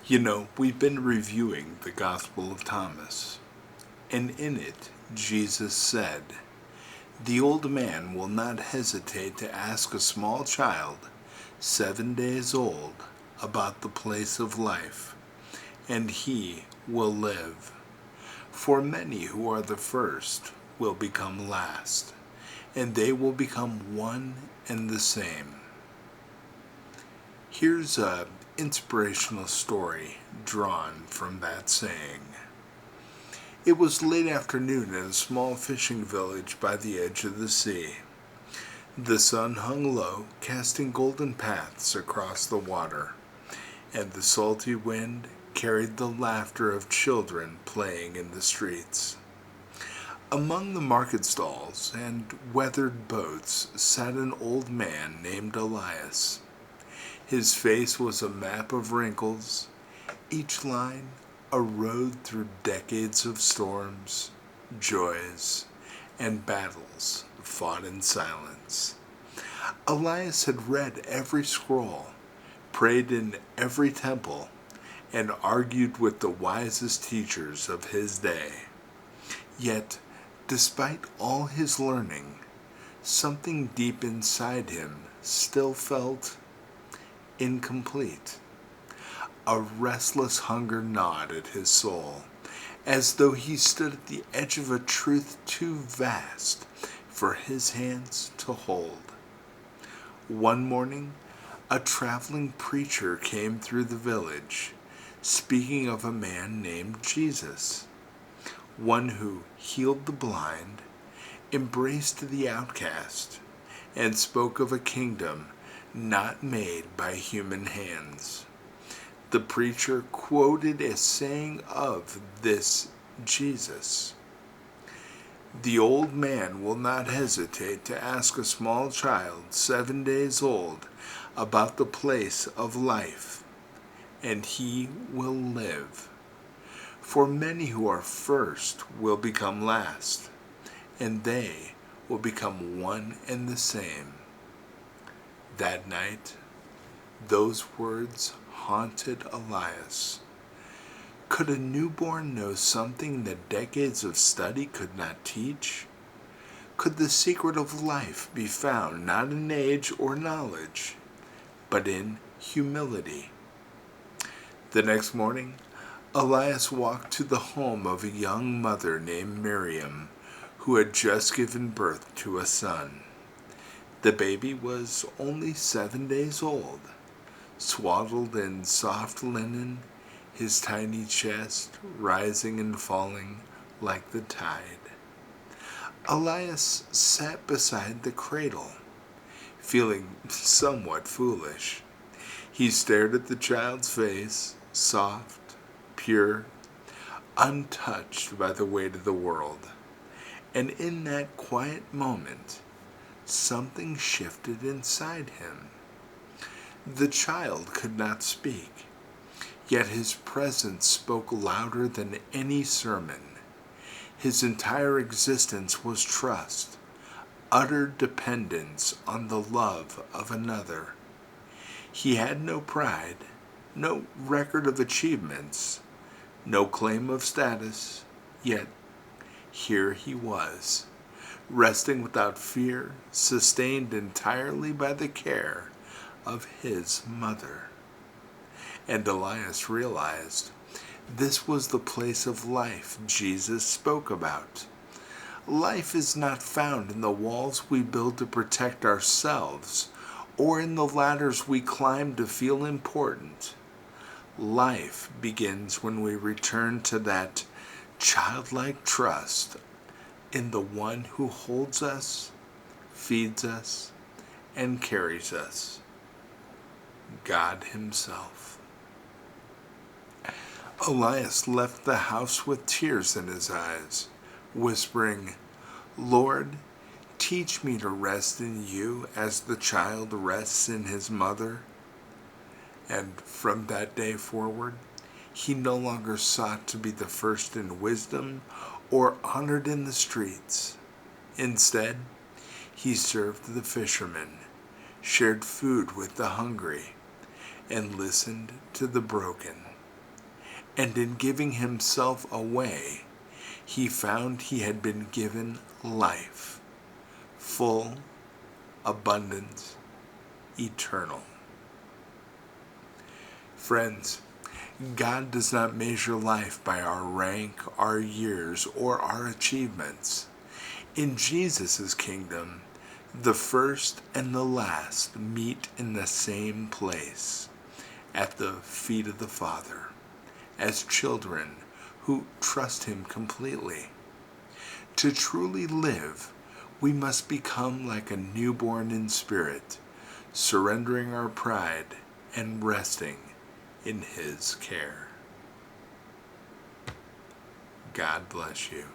We've been reviewing the Gospel of Thomas, and in it, Jesus said, "The old man will not hesitate to ask a small child, 7 days old, about the place of life, and he will live. For many who are the first will become last, and they will become one and the same." Here's a inspirational story drawn from that saying. It was late afternoon in a small fishing village by the edge of the sea. The sun hung low, casting golden paths across the water, and the salty wind carried the laughter of children playing in the streets. Among the market stalls and weathered boats sat an old man named Elias. His face was a map of wrinkles, each line a road through decades of storms, joys, and battles fought in silence. Elias had read every scroll, prayed in every temple, and argued with the wisest teachers of his day. Yet, despite all his learning, something deep inside him still felt incomplete. A restless hunger gnawed at his soul, as though he stood at the edge of a truth too vast for his hands to hold. One morning, a traveling preacher came through the village, speaking of a man named Jesus, one who healed the blind, embraced the outcast, and spoke of a kingdom not made by human hands. The preacher quoted a saying of this Jesus: "The old man will not hesitate to ask a small child 7 days old about the place of life, and he will live. For many who are first will become last, and they will become one and the same." That night, those words haunted Elias. Could a newborn know something that decades of study could not teach? Could the secret of life be found not in age or knowledge, but in humility? The next morning, Elias walked to the home of a young mother named Miriam, who had just given birth to a son. The baby was only 7 days old, swaddled in soft linen, his tiny chest rising and falling like the tide. Elias sat beside the cradle, feeling somewhat foolish. He stared at the child's face, soft, pure, untouched by the weight of the world. And in that quiet moment, something shifted inside him. The child could not speak, yet his presence spoke louder than any sermon. His entire existence was trust, utter dependence on the love of another. He had no pride, no record of achievements, no claim of status, yet here he was, resting without fear, sustained entirely by the care of his mother. And Elias realized this was the place of life Jesus spoke about. Life is not found in the walls we build to protect ourselves or in the ladders we climb to feel important. Life begins when we return to that childlike trust in the one who holds us, feeds us, and carries us, God Himself. Elias left the house with tears in his eyes, whispering, "Lord, teach me to rest in you as the child rests in his mother." And from that day forward, he no longer sought to be the first in wisdom or honored in the streets. Instead, he served the fishermen, shared food with the hungry, and listened to the broken. And in giving himself away, he found he had been given life, full, abundant, eternal. Friends, God does not measure life by our rank, our years, or our achievements. In Jesus' kingdom, the first and the last meet in the same place, at the feet of the Father, as children who trust Him completely. To truly live, we must become like a newborn in spirit, surrendering our pride and resting in His care. God bless you.